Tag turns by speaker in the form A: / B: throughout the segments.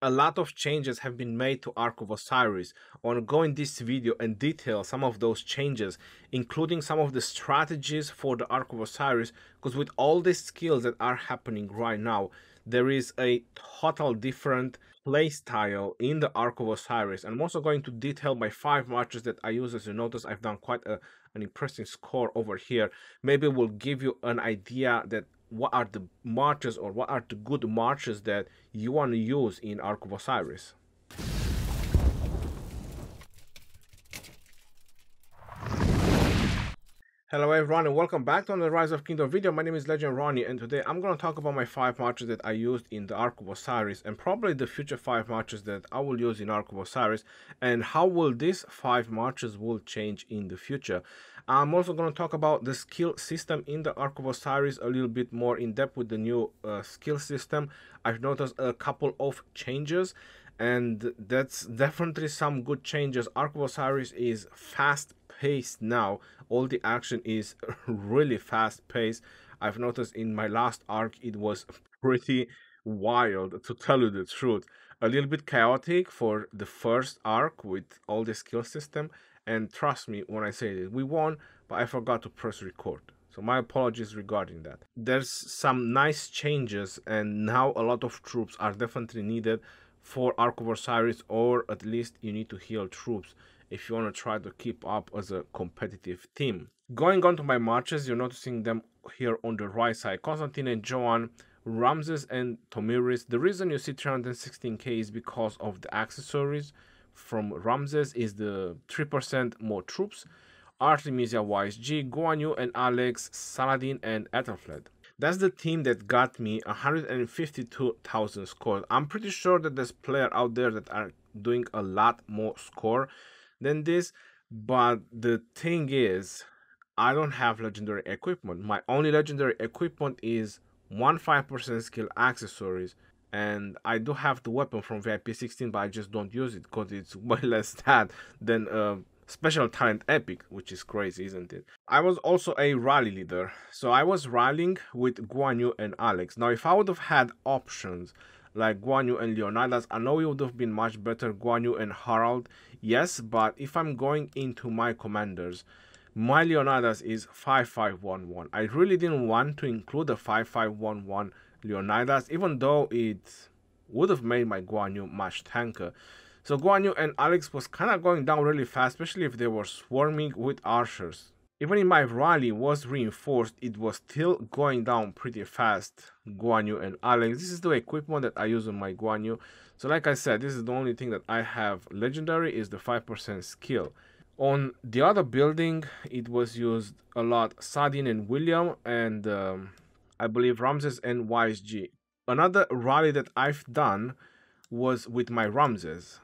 A: A lot of changes have been made to Ark of Osiris. I want to go in this video and detail some of those changes, including some of the strategies for the Ark of Osiris, because with all these skills that are happening right now, there is a total different play style in the Ark of Osiris. And I'm also going to detail my 5 marches that I use. As you notice, I've done quite an impressive score over here. Maybe will give you an idea that what are the marches or what are the good marches that you want to use in Ark of Osiris. Hello everyone and welcome back to the Rise of Kingdom video. My name is Legend Ronnie and today I'm going to talk about my 5 marches that I used in the Ark of Osiris and probably the future 5 marches that I will use in Ark of Osiris and how will these 5 marches will change in the future. I'm also going to talk about the skill system in the Ark of Osiris a little bit more in depth with the new skill system. I've noticed a couple of changes and that's definitely some good changes. Ark of Osiris is fast paced now. All the action is really fast paced. I've noticed in my last arc it was pretty wild, to tell you the truth. A little bit chaotic for the first arc with all the skill system, and trust me when I say this, we won, but I forgot to press record. So my apologies regarding that. There's some nice changes and now a lot of troops are definitely needed for Ark of Osiris, or at least you need to heal troops if you want to try to keep up as a competitive team. Going on to my marches, you're noticing them here on the right side. Constantine and Joan, Ramses and Tomiris. The reason you see 316k is because of the accessories. From Ramses is the 3% more troops. Artemisia YSG, Guan Yu and Alex, Saladin and Ethelfled. That's the team that got me 152,000 scores. I'm pretty sure that there's players out there that are doing a lot more score than this, but the thing is, I don't have legendary equipment. My only legendary equipment is 15% skill accessories, and I do have the weapon from VIP 16, but I just don't use it because it's way less stat than special talent epic, which is crazy, isn't it? I was also a rally leader, so I was rallying with Guan Yu and Alex. Now if I would have had options like Guan Yu and Leonidas, I know it would have been much better. Guan Yu and Harald, yes, but if I'm going into my commanders, my Leonidas is 5511. I really didn't want to include a 5511 Leonidas, even though it would have made my Guan Yu much tanker. So Guan Yu and Alex was kind of going down really fast, especially if they were swarming with archers. Even if my rally was reinforced, it was still going down pretty fast. Guan Yu and Alex. This is the equipment that I use on my Guan Yu. So like I said, this is the only thing that I have legendary is the 5% skill. On the other building, it was used a lot. Sadin and William, and I believe Ramses and YSG. Another rally that I've done was with my Ramses.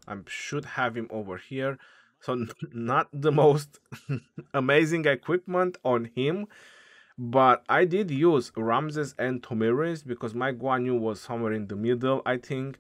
A: I should have him over here. So not the most amazing equipment on him, but I did use Ramses and Tomiris because my Guan Yu was somewhere in the middle, I think.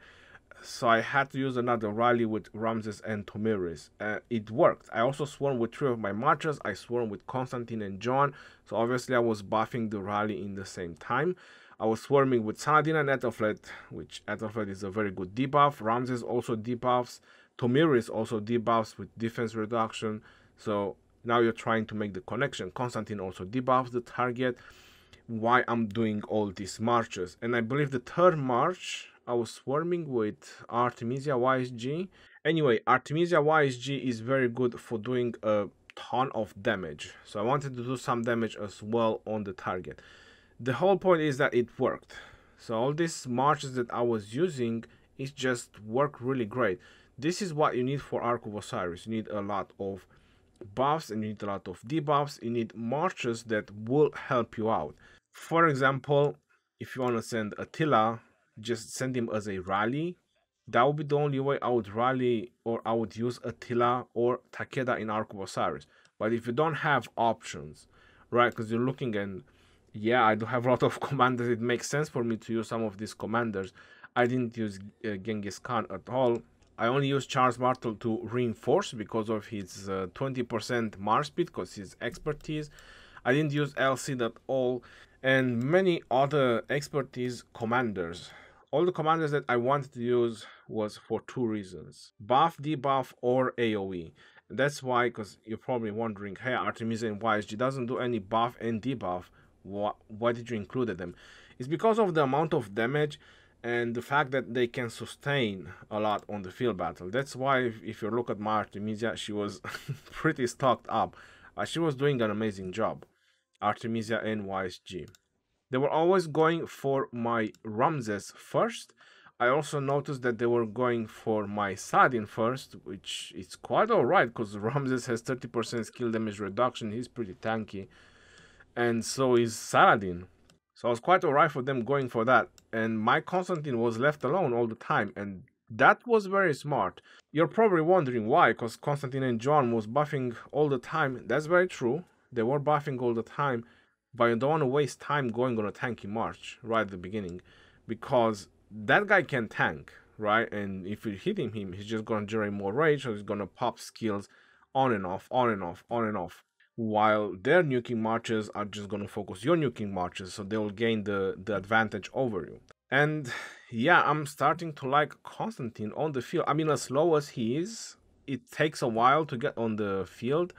A: So I had to use another rally with Ramses and Tomiris. It worked. I also swarmed with 3 of my marches. I swarmed with Constantine and John. So obviously I was buffing the rally in the same time. I was swarming with Saladin and Ethelfled, which Ethelfled is a very good debuff. Ramses also debuffs. Tomiris also debuffs with defense reduction. So now you're trying to make the connection. Constantine also debuffs the target. Why I'm doing all these marches. And I believe the third march, I was swarming with Artemisia YSG. Anyway, Artemisia YSG is very good for doing a ton of damage. So I wanted to do some damage as well on the target. The whole point is that it worked. So all these marches that I was using, it just worked really great. This is what you need for Ark of Osiris. You need a lot of buffs and you need a lot of debuffs. You need marches that will help you out. For example, if you want to send Attila, just send him as a rally. That would be the only way I would rally, or I would use Attila or Takeda in Ark of Osiris. But if you don't have options, right, because you're looking and yeah, I do have a lot of commanders. It makes sense for me to use some of these commanders. I didn't use Genghis Khan at all. I only used Charles Martel to reinforce because of his 20% Mars speed, because his expertise. I didn't use LC at all, and many other expertise commanders. all the commanders that I wanted to use was for two reasons: buff, debuff, or AoE. That's why, because you're probably wondering, hey, Artemisia and YSG doesn't do any buff and debuff. Why did you include them? It's because of the amount of damage and the fact that they can sustain a lot on the field battle. That's why, if you look at my Artemisia, she was pretty stocked up. She was doing an amazing job. Artemisia and YSG. They were always going for my Ramses first. I also noticed that they were going for my Saladin first, which is quite alright because Ramses has 30% skill damage reduction. He's pretty tanky. And so is Saladin. So it was quite alright for them going for that. And my Constantine was left alone all the time. And that was very smart. You're probably wondering why, because Constantine and John was buffing all the time. That's very true. They were buffing all the time. But you don't want to waste time going on a tanky march right at the beginning, because that guy can tank, right? And if you're hitting him, he's just going to generate more rage, or he's going to pop skills on and off, on and off, on and off. While their nuking marches are just going to focus your nuking marches, so they will gain the advantage over you. And yeah, I'm starting to like Constantine on the field. I mean, as slow as he is, it takes a while to get on the field,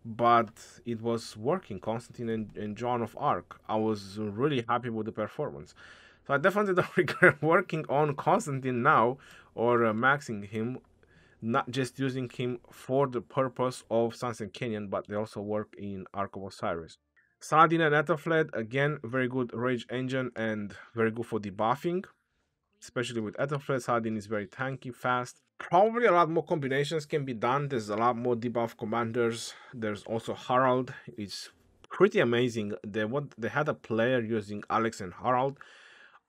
A: but it was working. Constantine and John of Arc, I was really happy with the performance. So I definitely don't regret working on Constantine now, or maxing him, not just using him for the purpose of Sunset Canyon, but they also work in Ark of Osiris. Saladin and Ethelflaed, again, very good rage engine and very good for debuffing, especially with Ethelflaed. Saladin is very tanky, fast. Probably a lot more combinations can be done. There's a lot more debuff commanders. There's also Harald. It's pretty amazing. They had a player using Alex and Harald.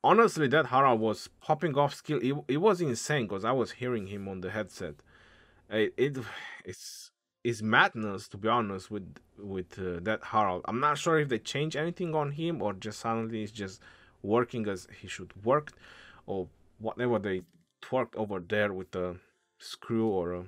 A: Honestly, that Harald was popping off skill. It was insane because I was hearing him on the headset. It's madness, to be honest, with that Harald. I'm not sure if they changed anything on him or just suddenly it's just working as he should work, or whatever they twerked over there with the screw or a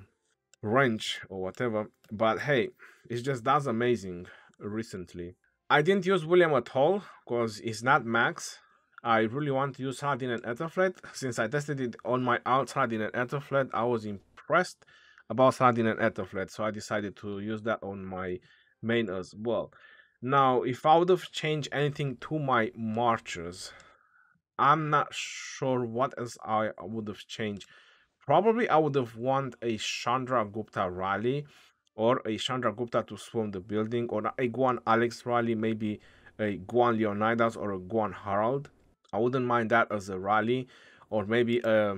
A: wrench or whatever. But hey, it just does amazing recently. I didn't use William at all because he's not max. I really want to use Saladin and Ethelflaed. Since I tested it on my out Saladin and Ethelflaed, I was impressed about Saladin and Ethelflaed, so I decided to use that on my main as well. Now, if I would have changed anything to my marches, I'm not sure what else I would have changed. Probably I would have want a Chandra Gupta rally, or a Chandra Gupta to swarm the building, or a Guan Alex rally, maybe a Guan Leonidas or a Guan Harald. I wouldn't mind that as a rally, or maybe a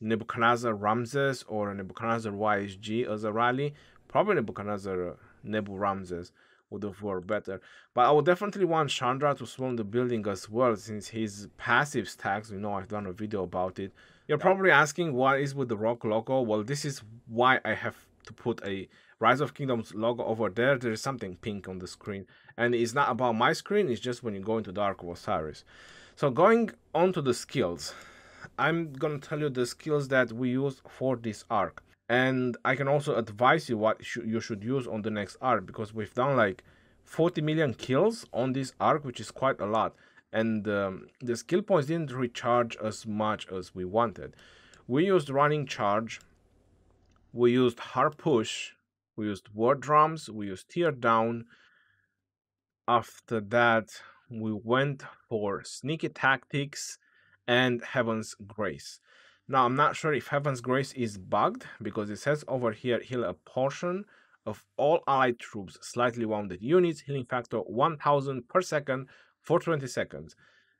A: Nebuchadnezzar Ramses or a Nebuchadnezzar YSG as a rally. Probably Nebuchadnezzar Nebu Ramses would have worked better. But I would definitely want Chandra to swarm the building as well, since his passive stacks, I've done a video about it. You're probably asking what is with the rock logo. Well, this is why I have to put a Rise of Kingdoms logo over there. There is something pink on the screen, and it's not about my screen, it's just when you go into the Ark of Osiris. So going on to the skills, I'm gonna tell you the skills that we use for this arc, and I can also advise you what you should use on the next arc, because we've done like 40 million kills on this arc, which is quite a lot, and the skill points didn't recharge as much as we wanted. We used running charge, we used hard push, we used war drums, we used tear down. After that, we went for sneaky tactics and Heaven's Grace. Now, I'm not sure if Heaven's Grace is bugged, because it says over here, heal a portion of all allied troops, slightly wounded units, healing factor 1000 per second for 20 seconds.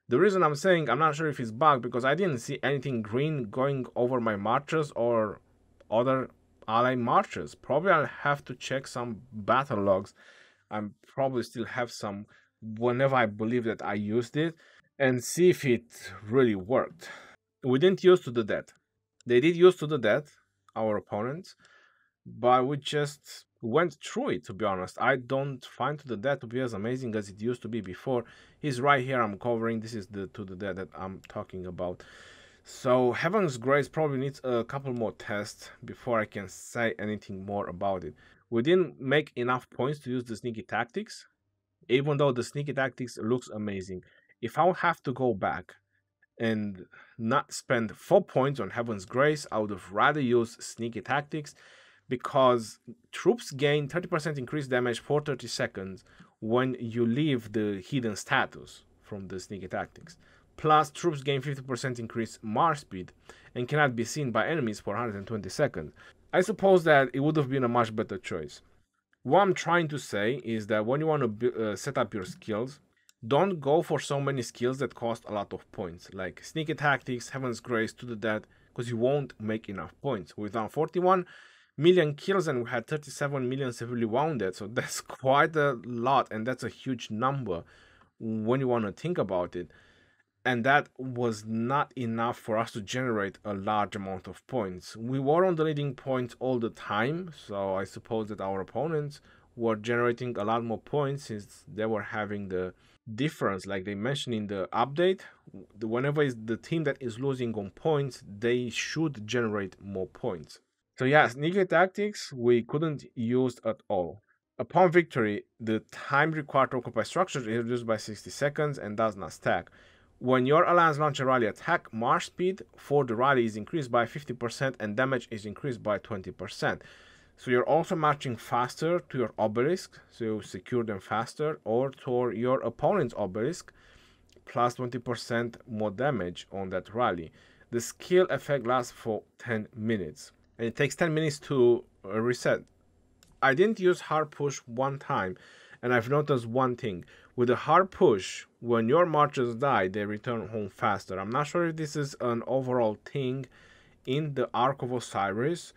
A: The reason I'm saying I'm not sure if it's bugged, because I didn't see anything green going over my marches or other ally marches. Probably I'll have to check some battle logs. I probably still have some whenever I believe that I used it, and see if it really worked. We didn't use to the death. They did use to the death, our opponents, but we just went through it, to be honest. I don't find to the death to be as amazing as it used to be before. He's right here, I'm covering. This is the to the death that I'm talking about. So Heaven's Grace probably needs a couple more tests before I can say anything more about it. We didn't make enough points to use the sneaky tactics, even though the sneaky tactics looks amazing. If I'll have to go back and not spend 4 points on Heaven's Grace. I would have rather used Sneaky Tactics, because troops gain 30% increased damage for 30 seconds when you leave the hidden status from the Sneaky Tactics. Plus, troops gain 50% increased march speed and cannot be seen by enemies for 120 seconds. I suppose that it would have been a much better choice. What I'm trying to say is that when you want to set up your skills, don't go for so many skills that cost a lot of points, like Sneaky Tactics, Heaven's Grace, to the Dead, because you won't make enough points. We've done 41 million kills and we had 37 million severely wounded, so that's quite a lot, and that's a huge number when you want to think about it. And that was not enough for us to generate a large amount of points. We were on the leading points all the time, so I suppose that our opponents were generating a lot more points since they were having the difference, like they mentioned in the update. Whenever is the team that is losing on points, they should generate more points. So yeah, sneaky tactics we couldn't use at all. Upon victory, the time required to occupy structures is reduced by 60 seconds and does not stack. When your alliance launch a rally attack, march speed for the rally is increased by 50% and damage is increased by 20%. So you're also marching faster to your obelisk, so you secure them faster, or to your opponent's obelisk, plus 20% more damage on that rally. The skill effect lasts for 10 minutes, and it takes 10 minutes to reset. I didn't use hard push one time, and I've noticed one thing. With a hard push, when your marchers die, they return home faster. I'm not sure if this is an overall thing in the Ark of Osiris,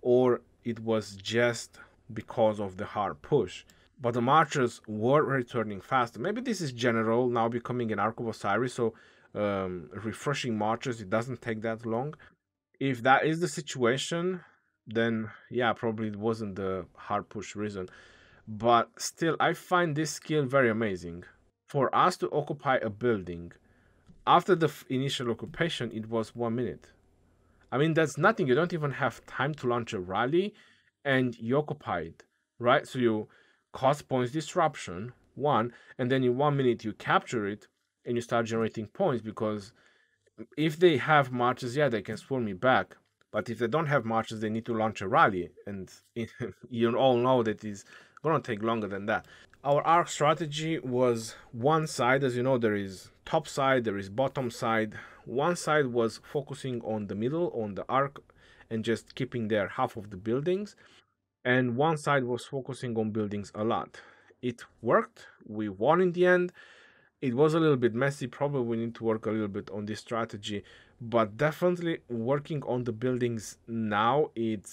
A: or it was just because of the hard push. But the marchers were returning faster. Maybe this is general, now becoming an Ark of Osiris, so refreshing marchers, it doesn't take that long. If that is the situation, then yeah, probably it wasn't the hard push reason. But still, I find this skill very amazing. For us to occupy a building, after the initial occupation, it was 1 minute. I mean, that's nothing. You don't even have time to launch a rally and you occupy it, right? So you cause points disruption, one, and then in 1 minute you capture it and you start generating points, because if they have marches, yeah, they can swarm me back. But if they don't have marches, they need to launch a rally, and you all know that it's gonna take longer than that. Our arc strategy was one side, as you know, there is top side, there is bottom side. One side was focusing on the middle, on the arc, and just keeping there half of the buildings, and one side was focusing on buildings a lot. It worked. We won in the end. It was a little bit messy. Probably we need to work a little bit on this strategy, but definitely working on the buildings now, it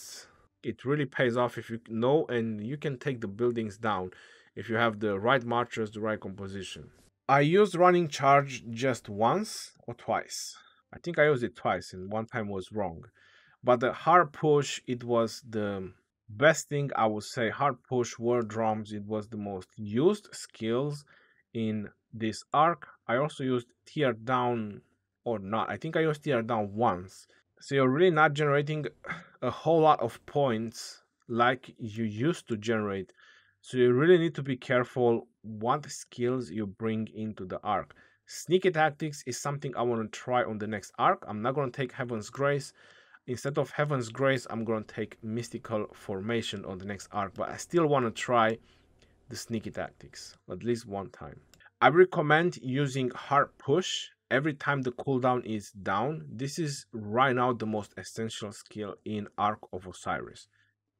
A: really pays off if you know, and you can take the buildings down if you have the right marchers, the right composition. I used running charge just once or twice. I think I used it twice and one time was wrong. But the hard push, it was the best thing, I would say. Hard push, war drums, it was the most used skills in this arc. I also used tear down, or not. I think I used tear down once. So you're really not generating a whole lot of points like you used to generate. So you really need to be careful what skills you bring into the arc. Sneaky tactics is something I want to try on the next arc. I'm not going to take Heaven's Grace. Instead of Heaven's Grace, I'm going to take Mystical Formation on the next arc, but I still want to try the sneaky tactics at least one time. I recommend using hard push every time the cooldown is down. This is right now the most essential skill in Ark of Osiris.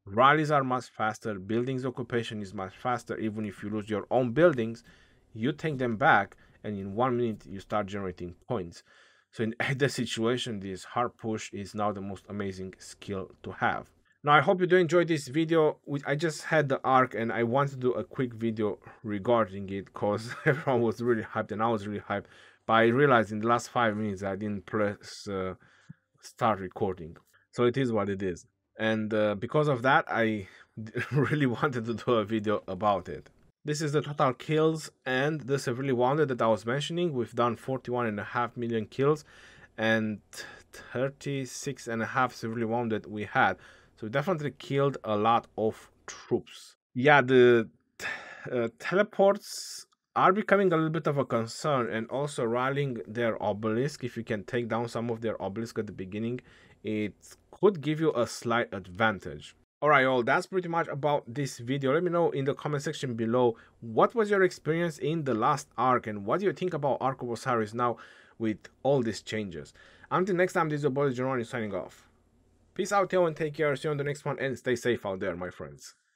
A: Rallies are much faster, buildings occupation is much faster. Even if you lose your own buildings, you take them back, and in 1 minute you start generating points. So in either situation, this hard push is now the most amazing skill to have. Now, I hope you do enjoy this video. I just had the arc and I want to do a quick video regarding it because everyone was really hyped and I was really hyped. But I realized in the last 5 minutes I didn't press start recording. So it is what it is. And because of that, I really wanted to do a video about it. This is the total kills and the severely wounded that I was mentioning. We've done 41.5 million kills and 36.5 severely wounded we had. So we definitely killed a lot of troops. Yeah, the teleports are becoming a little bit of a concern, and also rallying their obelisk. If you can take down some of their obelisk at the beginning, it could give you a slight advantage. Alright, y'all, that's pretty much about this video. Let me know in the comment section below what was your experience in the last Ark, and what do you think about Ark of Osiris now with all these changes. Until next time, this is your boy Jeroni signing off. Peace out, y'all, and take care. See you on the next one, and stay safe out there, my friends.